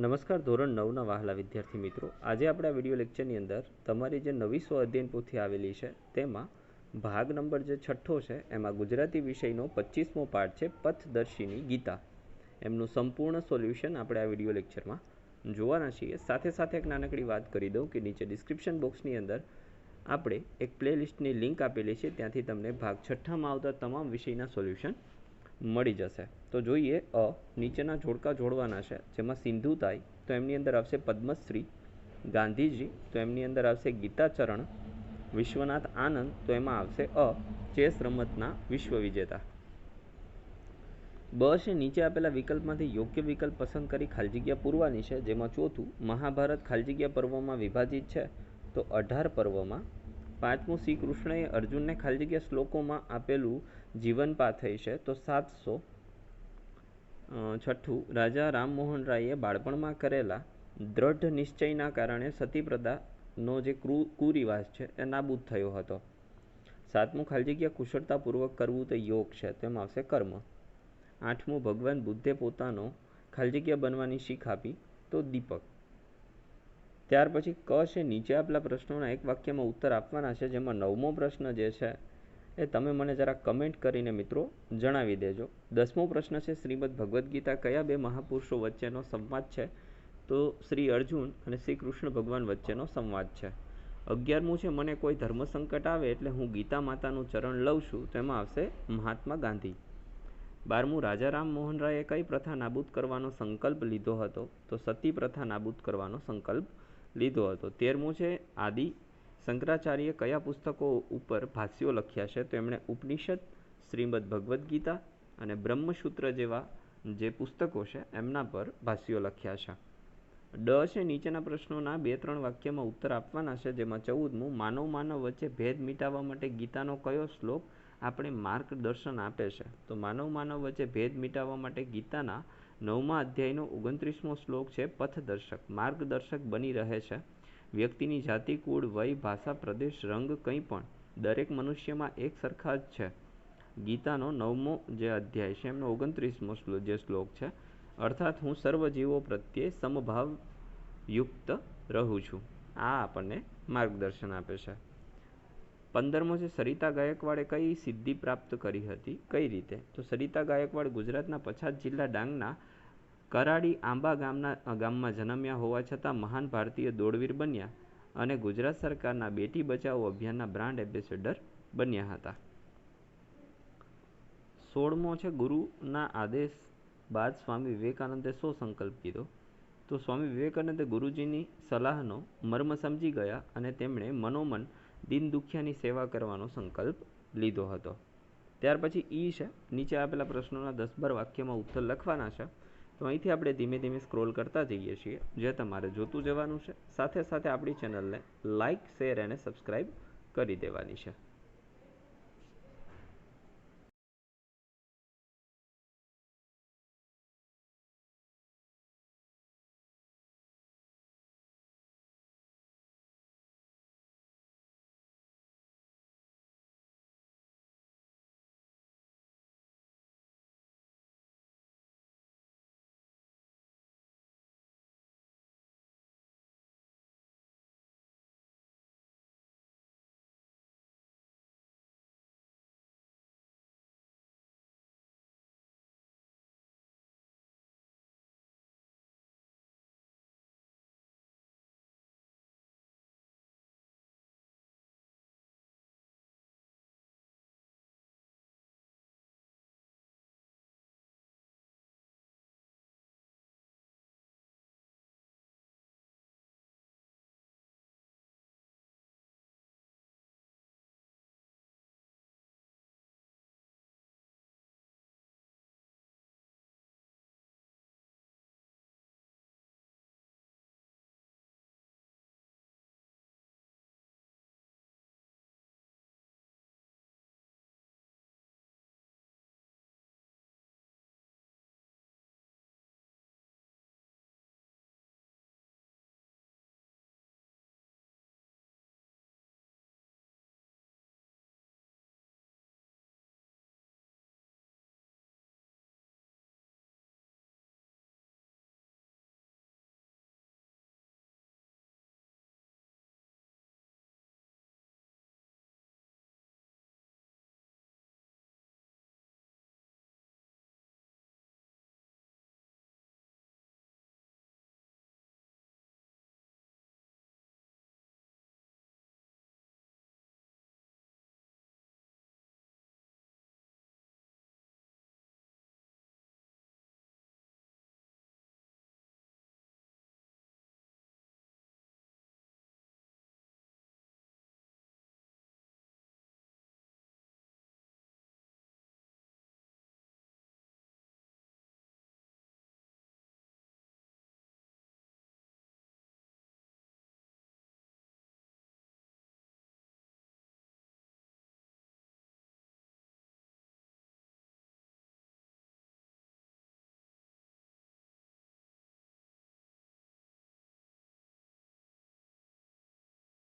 નમસ્કાર ધોરણ 9ના વહાલા વિદ્યાર્થી મિત્રો, આજે આપણે આ વિડીયો લેક્ચરની અંદર તમારી જે નવી સ્વ અધ્યયન પોથી આવેલી છે તેમાં ભાગ નંબર જે 6 છે એમાં ગુજરાતી વિષયનો 25મો પાઠ છે પથદર્શિની ગીતા. એમનું સંપૂર્ણ સોલ્યુશન આપણે આ વિડીયો લેક્ચરમાં જોવાના છીએ. સાથે સાથે એક નાનકડી વાત કરી દઉં કે નીચે ડિસ્ક્રિપ્શન બોક્સની અંદર આપણે એક પ્લેલિસ્ટની લિંક આપેલી છે, ત્યાંથી તમને ભાગ 6માં આવતા તમામ વિષયના સોલ્યુશન મળી જશે. તો જોઈએ, નીચેના જોડકા જોડવાના છે, જેમાં સિંધુતાઈ તો એમની અંદર આવશે પદ્મશ્રી, ગાંધીજી તો એમની અંદર આવશે ગીતાચરણ, વિશ્વનાથ આનંદ તો એમાં આવશે ચેસ રમતના વિશ્વ વિજેતા. બ છે નીચે આપેલા વિકલ્પમાંથી યોગ્ય વિકલ્પ પસંદ કરી ખાલી જગ્યા પૂરવાની છે, જેમાં ચોથું મહાભારત ખાલી જગ્યા પર્વમાં વિભાજિત છે તો 18 પર્વમાં. પાંચમું શ્રી કૃષ્ણએ અર્જુનને ખાલી જગ્યા શ્લોકોમાં આપેલું જીવન પાથય છે તો 700. છઠ્ઠું રાજા રામમોહન રાયે બાળપણમાં કરેલા દ્રઢ નિશ્ચયના કારણે સતીપ્રથાનો જે કુરિવાજ છે એ નાબૂદ થયો હતો. સાતમું ખાલી જગ્યા કુશળતાપૂર્વક કરવું તે યોગ છે, તેમાં આવશે કર્મ. આઠમું ભગવાન બુદ્ધે પોતાનો ખાલી જગ્યા બનવાની શીખ આપી તો દીપક. ત્યાર પછી ક છે નીચે આપેલા પ્રશ્નોના એક વાક્યમાં ઉત્તર આપવાના છે, જેમાં 9મો પ્રશ્ન જે છે એ તમે મને જરા કમેન્ટ કરીને મિત્રો જણાવી દેજો. 10મો પ્રશ્ન છે શ્રીમદ ભગવદ્ ગીતા કયા બે મહાપુરુષો વચ્ચેનો સંવાદ છે, તો શ્રી અર્જુન અને શ્રી કૃષ્ણ ભગવાન વચ્ચેનો સંવાદ છે. 11મું છે મને કોઈ ધર્મ સંકટ આવે એટલે હું ગીતા માતાનું ચરણ લઉં છું, તેમાં આવશે મહાત્મા ગાંધી. 12મું રાજા રામમોહન રાયે કઈ પ્રથા નાબૂદ કરવાનો સંકલ્પ લીધો હતો, તો સતી પ્રથા નાબૂદ કરવાનો સંકલ્પ લીધો હતો. 13મું છે આદિ શંકરાચાર્ય કયા પુસ્તકો ઉપર ભાષ્યો લખ્યા છે, તો એમણે ઉપનિષદ, શ્રીમદ ભગવદ્ ગીતા અને બ્રહ્મસૂત્ર જેવા જે પુસ્તકો છે એમના પર ભાષ્યો લખ્યા છે. ડ છે નીચેના પ્રશ્નોના 2-3 વાક્યમાં ઉત્તર આપવાના છે, જેમાં 14મું માનવ વચ્ચે ભેદ મિટાવવા માટે ગીતાનો કયો શ્લોક આપણે માર્ગદર્શન આપે છે, તો માનવ વચ્ચે ભેદ મિટાવવા માટે ગીતાના 9મા અધ્યાયનો 29મો શ્લોક છે પથદર્શક, માર્ગદર્શક બની રહે છે. વ્યક્તિની જાતિ, કુળ, વય, ભાષા, પ્રદેશ, રંગ કંઈ પણ દરેક મનુષ્યમાં એક સરખા જ છે. ગીતાનો 9મો જે અધ્યાય છે એમનો 29મો જે શ્લોક છે, અર્થાત હું સર્વ જીવો પ્રત્યે સમભાવ યુક્ત રહું છું. આ આપણને માર્ગદર્શન આપે છે. 15મો છે સરિતા ગાયકવાડે કઈ સિદ્ધિ પ્રાપ્ત કરી હતી, કઈ રીતે, તો સરિતા ગાયકવાડ ગુજરાતના પછાત જિલ્લા ડાંગના કરાડી આંબા ગામમાં જન્મ્યા હોવા છતાં મહાન ભારતીય દોડવીર બન્યા અને ગુજરાત સરકારના બેટી બચાવો અભિયાનના બ્રાન્ડ એમ્બેસેડર બન્યા હતા. 16મો છે ગુરુના આદેશ બાદ સ્વામી વિવેકાનંદે શો સંકલ્પ કીધો, તો સ્વામી વિવેકાનંદે ગુરુજીની સલાહનો મર્મ સમજી ગયા અને તેમણે મનોમન દીન દુખિયાની સેવા કરવાનો સંકલ્પ લીધો હતો. ત્યાર પછી ઈ છે નીચે આપેલા પ્રશ્નોના 10-12 વાક્યમાં ઉત્તર લખવાના છે, તો અહીંથી આપણે ધીમે ધીમે સ્ક્રોલ કરતા જઈએ છીએ, જે તમારે જોતું જવાનું છે. સાથે સાથે આપણી ચેનલને લાઇક, શેર અને સબસ્ક્રાઈબ કરી દેવાની છે.